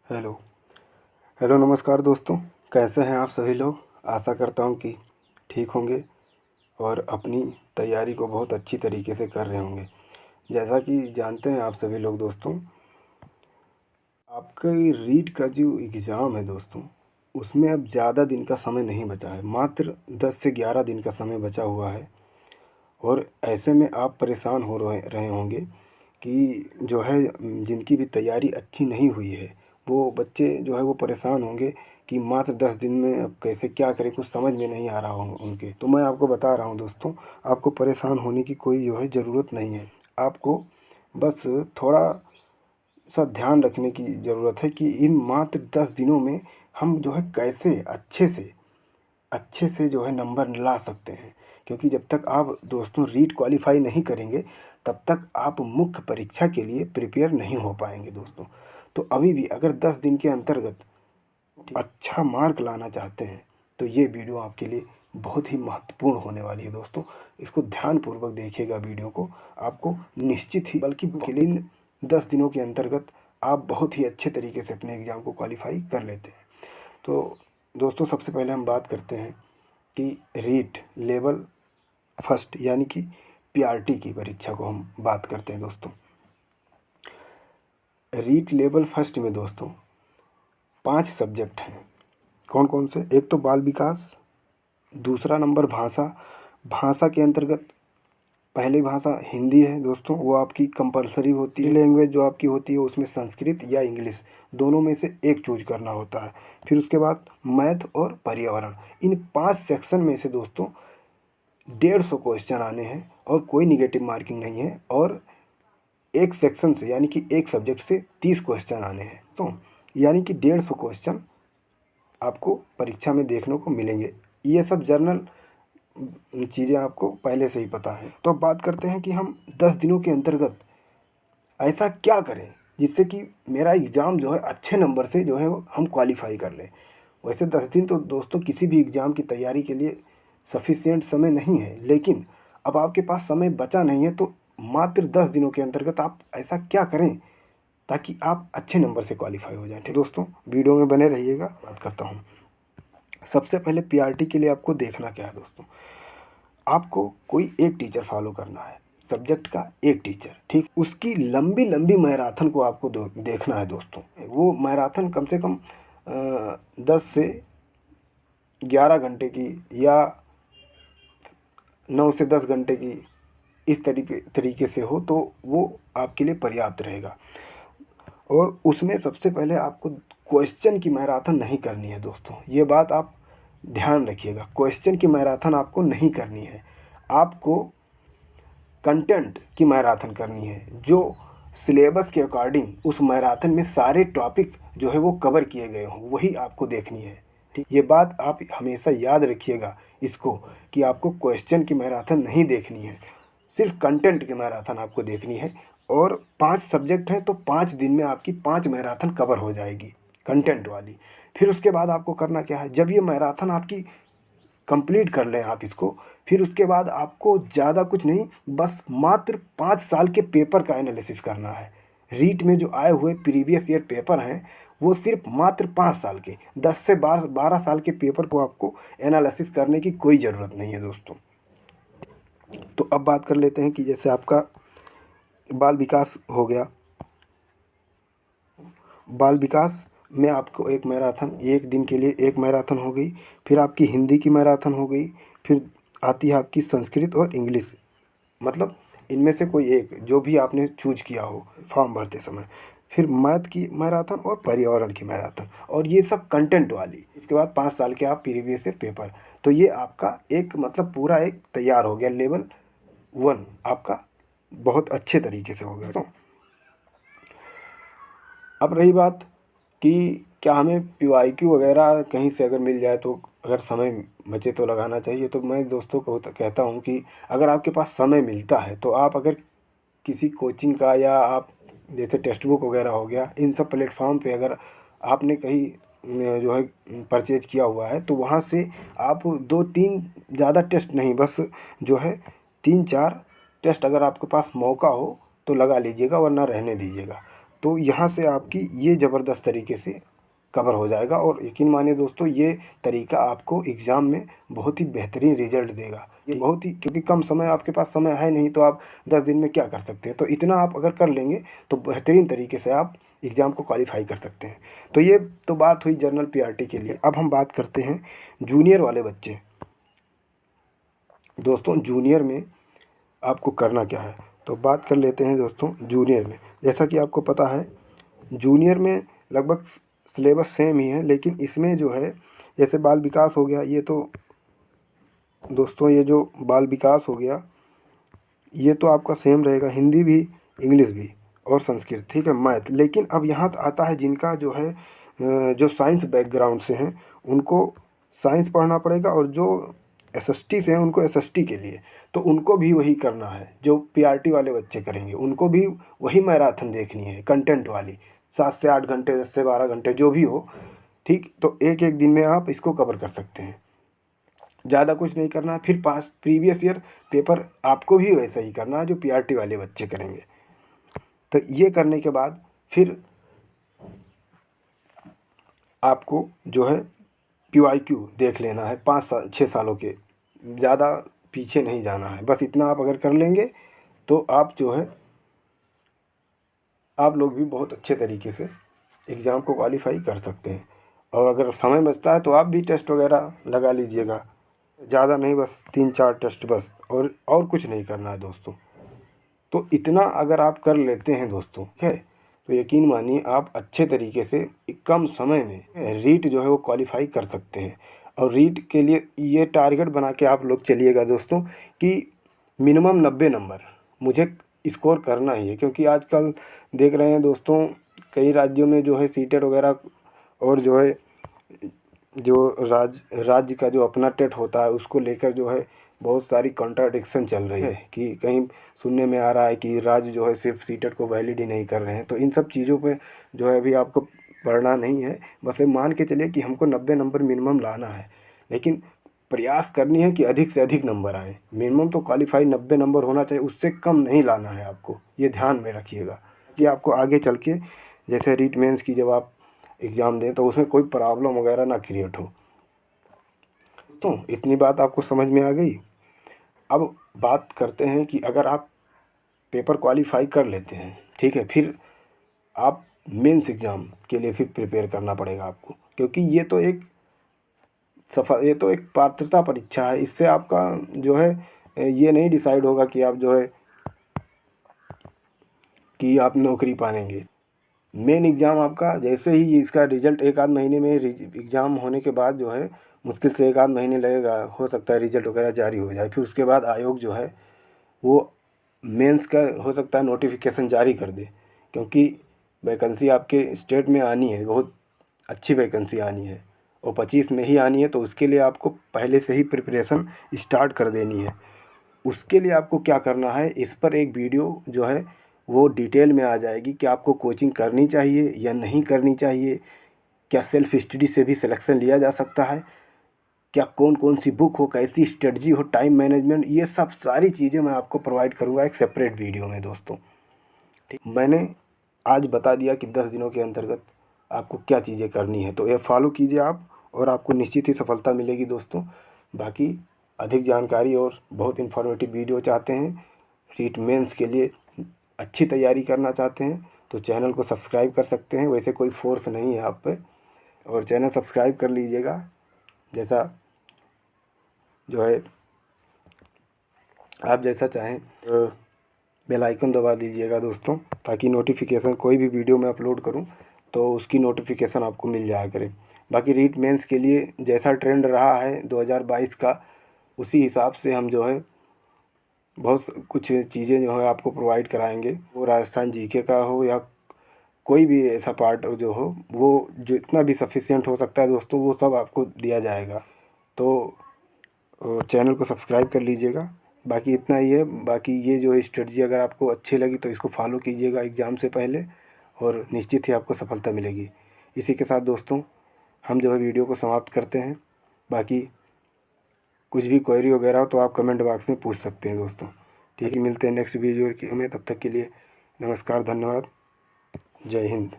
Hello hello नमस्कार दोस्तों। कैसे हैं आप सभी लोग। आशा करता हूं कि ठीक होंगे और अपनी तैयारी को बहुत अच्छी तरीके से कर रहे होंगे। जैसा कि जानते हैं आप सभी लोग दोस्तों, आपका ये रीट का जो एग्ज़ाम है दोस्तों, उसमें अब ज़्यादा दिन का समय नहीं बचा है। मात्र 10 से 11 दिन का समय बचा हुआ है। और ऐसे में आप परेशान हो रहे होंगे कि जो है जिनकी भी तैयारी अच्छी नहीं हुई है, वो बच्चे जो है वो परेशान होंगे कि मात्र 10 दिन में अब कैसे क्या करें, कुछ समझ में नहीं आ रहा हो उनके। तो मैं आपको बता रहा हूँ दोस्तों, आपको परेशान होने की कोई जो है ज़रूरत नहीं है। आपको बस थोड़ा सा ध्यान रखने की ज़रूरत है कि इन मात्र 10 दिनों में हम जो है कैसे अच्छे से जो है नंबर ला सकते हैं। क्योंकि जब तक आप दोस्तों रीट क्वालिफाई नहीं करेंगे, तब तक आप मुख्य परीक्षा के लिए प्रिपेयर नहीं हो पाएंगे दोस्तों। तो अभी भी अगर 10 दिन के अंतर्गत अच्छा मार्क लाना चाहते हैं, तो ये वीडियो आपके लिए बहुत ही महत्वपूर्ण होने वाली है दोस्तों। इसको ध्यानपूर्वक देखिएगा वीडियो को। आपको निश्चित ही बल्कि इन 10 दिनों के अंतर्गत आप बहुत ही अच्छे तरीके से अपने एग्ज़ाम को क्वालिफाई कर लेते हैं। तो दोस्तों सबसे पहले हम बात करते हैं कि रीट लेवल फर्स्ट यानी कि पीआरटी की परीक्षा को हम बात करते हैं दोस्तों। रीट लेवल फर्स्ट में दोस्तों 5 सब्जेक्ट हैं। कौन कौन से? एक तो बाल विकास, दूसरा नंबर भाषा। भाषा के अंतर्गत पहली भाषा हिंदी है दोस्तों, वो आपकी कंपलसरी होती है। लैंग्वेज जो आपकी होती है उसमें संस्कृत या इंग्लिश दोनों में से एक चूज करना होता है। फिर उसके बाद मैथ और पर्यावरण। इन 5 सेक्शन में से दोस्तों 150 क्वेश्चन आने हैं और कोई निगेटिव मार्किंग नहीं है। और एक सेक्शन से यानी कि एक सब्जेक्ट से 30 क्वेश्चन आने हैं। तो यानी कि 150 क्वेश्चन आपको परीक्षा में देखने को मिलेंगे। ये सब जर्नल चीज़ें आपको पहले से ही पता है। तो अब बात करते हैं कि हम 10 दिनों के अंतर्गत ऐसा क्या करें जिससे कि मेरा एग्ज़ाम जो है अच्छे नंबर से जो है हम क्वालिफाई कर लें। वैसे 10 दिन तो दोस्तों किसी भी एग्ज़ाम की तैयारी के लिए सफिशिएंट समय नहीं है, लेकिन अब आपके पास समय बचा नहीं है, तो मात्र 10 दिनों के अंतर्गत आप ऐसा क्या करें ताकि आप अच्छे नंबर से क्वालिफाई हो जाएं। ठीक दोस्तों, वीडियो में बने रहिएगा। बात करता हूँ सबसे पहले पीआरटी के लिए आपको देखना क्या है दोस्तों। आपको कोई एक टीचर फॉलो करना है, सब्जेक्ट का एक टीचर, ठीक। उसकी लंबी लंबी मैराथन को आपको देखना है दोस्तों। वो मैराथन कम से कम 10 से 11 घंटे की या 9 से 10 घंटे की इस तरीके से हो, तो वो आपके लिए पर्याप्त रहेगा। और उसमें सबसे पहले आपको क्वेश्चन की मैराथन नहीं करनी है दोस्तों, ये बात आप ध्यान रखिएगा। क्वेश्चन की मैराथन आपको नहीं करनी है, आपको कंटेंट की मैराथन करनी है। जो सिलेबस के अकॉर्डिंग उस मैराथन में सारे टॉपिक जो है वो कवर किए गए हों, वही आपको देखनी है। ठीक, ये बात आप हमेशा याद रखिएगा इसको, कि आपको क्वेश्चन की मैराथन नहीं देखनी है, सिर्फ कंटेंट की मैराथन आपको देखनी है। और 5 सब्जेक्ट हैं तो 5 दिन में आपकी 5 मैराथन कवर हो जाएगी कंटेंट वाली। फिर उसके बाद आपको करना क्या है, जब ये मैराथन आपकी कंप्लीट कर लें आप इसको, फिर उसके बाद आपको ज़्यादा कुछ नहीं, बस मात्र 5 साल के पेपर का एनालिसिस करना है। रीट में जो आए हुए प्रीवियस ईयर पेपर हैं, वो सिर्फ मात्र 5 साल के, 10 से 12 साल के पेपर को आपको एनालिसिस करने की कोई ज़रूरत नहीं है दोस्तों। तो अब बात कर लेते हैं कि जैसे आपका बाल विकास हो गया। बाल विकास में आपको एक मैराथन, एक दिन के लिए एक मैराथन हो गई। फिर आपकी हिंदी की मैराथन हो गई। फिर आती है आपकी संस्कृत और इंग्लिश, मतलब इनमें से कोई एक जो भी आपने चूज किया हो फॉर्म भरते समय। फिर मैथ की मैराथन और पर्यावरण की मैराथन, और ये सब कंटेंट वाली। इसके बाद 5 साल के आप प्रीवियस ईयर पेपर। तो ये आपका एक मतलब पूरा एक तैयार हो गया, लेवल 1 आपका बहुत अच्छे तरीके से हो गया। तो अब रही बात कि क्या हमें पीवाईक्यू वगैरह कहीं से अगर मिल जाए, तो अगर समय बचे तो लगाना चाहिए। तो मैं दोस्तों को कहता हूँ कि अगर आपके पास समय मिलता है, तो आप अगर किसी कोचिंग का, या आप जैसे टेक्स्ट बुक वगैरह हो गया, इन सब प्लेटफॉर्म पे अगर आपने कहीं जो है परचेज किया हुआ है, तो वहाँ से आप 2-3 ज़्यादा टेस्ट नहीं, बस जो है 3-4 टेस्ट अगर आपके पास मौका हो तो लगा लीजिएगा, वरना रहने दीजिएगा। तो यहाँ से आपकी ये ज़बरदस्त तरीके से कवर हो जाएगा। और यकीन मानिए दोस्तों, ये तरीका आपको एग्ज़ाम में बहुत ही बेहतरीन रिजल्ट देगा। ये बहुत ही, क्योंकि कम समय, आपके पास समय है नहीं, तो आप 10 दिन में क्या कर सकते हैं। तो इतना आप अगर कर लेंगे तो बेहतरीन तरीके से आप एग्ज़ाम को क्वालिफाई कर सकते हैं। तो ये तो बात हुई जनरल पीआरटी के लिए। अब हम बात करते हैं जूनियर वाले बच्चे। दोस्तों जूनियर में आपको करना क्या है, तो बात कर लेते हैं दोस्तों जूनियर में। जैसा कि आपको पता है, जूनियर में लगभग सिलेबस सेम ही है, लेकिन इसमें जो है, जैसे बाल विकास हो गया, ये तो दोस्तों ये जो बाल विकास हो गया ये तो आपका सेम रहेगा, हिंदी भी, इंग्लिश भी और संस्कृत, ठीक है, मैथ। लेकिन अब यहाँ आता है जिनका जो है जो साइंस बैकग्राउंड से हैं उनको साइंस पढ़ना पड़ेगा, और जो एसएसटी से हैं उनको एसएसटी के लिए, तो उनको भी वही करना है जो पीआरटी वाले बच्चे करेंगे। उनको भी वही मैराथन देखनी है, कंटेंट वाली, 7 से 8 घंटे, 10 से 12 घंटे, जो भी हो, ठीक। तो एक एक दिन में आप इसको कवर कर सकते हैं, ज़्यादा कुछ नहीं करना है। फिर पास प्रीवियस ईयर पेपर आपको भी वैसा ही करना है जो पीआरटी वाले बच्चे करेंगे। तो ये करने के बाद फिर आपको जो है पीवाईक्यू देख लेना है, 5 साल 6 सालों के, ज़्यादा पीछे नहीं जाना है। बस इतना आप अगर कर लेंगे तो आप जो है, आप लोग भी बहुत अच्छे तरीके से एग्ज़ाम को क्वालिफाई कर सकते हैं। और अगर समय बचता है तो आप भी टेस्ट वगैरह लगा लीजिएगा, ज़्यादा नहीं, बस 3-4 टेस्ट बस, और कुछ नहीं करना है दोस्तों। तो इतना अगर आप कर लेते हैं दोस्तों, ठीक है, तो यकीन मानिए आप अच्छे तरीके से कम समय में रीट जो है वो क्वालिफाई कर सकते हैं। और रीट के लिए ये टारगेट बना के आप लोग चलिएगा दोस्तों कि मिनिमम 90 नंबर मुझे स्कोर करना ही है। क्योंकि आजकल देख रहे हैं दोस्तों, कई राज्यों में जो है सीटेट वगैरह, और जो है जो राज्य का जो अपना टेट होता है उसको लेकर जो है बहुत सारी कॉन्ट्राडिक्शन चल रही है, कि कहीं सुनने में आ रहा है कि राज्य जो है सिर्फ सीटेट को वैलिड ही नहीं कर रहे हैं। तो इन सब चीज़ों पे जो है अभी आपको पढ़ना नहीं है, बस ये मान के चलिए कि हमको 90 नंबर मिनिमम लाना है। लेकिन प्रयास करनी है कि अधिक से अधिक नंबर आए। मिनिमम तो क्वालिफाई 90 नंबर होना चाहिए, उससे कम नहीं लाना है आपको, ये ध्यान में रखिएगा कि आपको आगे चल के जैसे रीट मेंस की जब आप एग्ज़ाम दें तो उसमें कोई प्रॉब्लम वगैरह ना क्रिएट हो। तो इतनी बात आपको समझ में आ गई। अब बात करते हैं कि अगर आप पेपर क्वालिफाई कर लेते हैं, ठीक है, फिर आप मेंस एग्ज़ाम के लिए फिर प्रिपेयर करना पड़ेगा आपको। क्योंकि ये तो एक पात्रता परीक्षा है। इससे आपका जो है ये नहीं डिसाइड होगा कि आप जो है कि आप नौकरी पाएंगे। मेन एग्ज़ाम आपका जैसे ही इसका रिज़ल्ट 1-आध महीने में, एग्ज़ाम होने के बाद जो है मुश्किल से 1-आध महीने लगेगा, हो सकता है रिज़ल्ट वगैरह जारी हो जाए। फिर उसके बाद आयोग जो है वो मेंस का हो सकता है नोटिफिकेशन जारी कर दे। क्योंकि वैकेंसी आपके स्टेट में आनी है, बहुत अच्छी वैकेंसी आनी है, और 25 में ही आनी है। तो उसके लिए आपको पहले से ही प्रिपरेशन स्टार्ट कर देनी है। उसके लिए आपको क्या करना है, इस पर एक वीडियो जो है वो डिटेल में आ जाएगी कि आपको कोचिंग करनी चाहिए या नहीं करनी चाहिए, क्या सेल्फ स्टडी से भी सिलेक्शन लिया जा सकता है, क्या कौन कौन सी बुक हो, कैसी स्ट्रेटजी हो, टाइम मैनेजमेंट, ये सब सारी चीज़ें मैं आपको प्रोवाइड करूँगा एक सेपरेट वीडियो में दोस्तों। ठीक, मैंने आज बता दिया कि 10 दिनों के अंतर्गत आपको क्या चीज़ें करनी है, तो ये फॉलो कीजिए आप, और आपको निश्चित ही सफलता मिलेगी दोस्तों। बाकी अधिक जानकारी और बहुत इन्फॉर्मेटिव वीडियो चाहते हैं, रीट मेंस के लिए अच्छी तैयारी करना चाहते हैं, तो चैनल को सब्सक्राइब कर सकते हैं। वैसे कोई फोर्स नहीं है आप पे, और चैनल सब्सक्राइब कर लीजिएगा। जैसा जो है आप जैसा चाहें, बेल आइकन दबा दीजिएगा दोस्तों, ताकि नोटिफिकेशन कोई भी वीडियो मैं अपलोड करूं तो उसकी नोटिफिकेशन आपको मिल जाया करे। बाकी रीट मेंस के लिए जैसा ट्रेंड रहा है 2022 का, उसी हिसाब से हम जो है बहुत कुछ चीज़ें जो है आपको प्रोवाइड कराएंगे। वो राजस्थान जीके का हो या कोई भी ऐसा पार्ट जो हो, वो जितना भी सफिशिएंट हो सकता है दोस्तों, वो सब आपको दिया जाएगा। तो चैनल को सब्सक्राइब कर लीजिएगा। बाकी इतना ही है। बाकी ये जो स्ट्रेटजी अगर आपको अच्छी लगी तो इसको फॉलो कीजिएगा एग्ज़ाम से पहले, और निश्चित ही आपको सफलता मिलेगी। इसी के साथ दोस्तों हम जो है वीडियो को समाप्त करते हैं। बाकी कुछ भी क्वेरी वगैरह हो तो आप कमेंट बॉक्स में पूछ सकते हैं दोस्तों। ठीक है, मिलते हैं नेक्स्ट वीडियो में, तब तक के लिए नमस्कार, धन्यवाद, जय हिंद।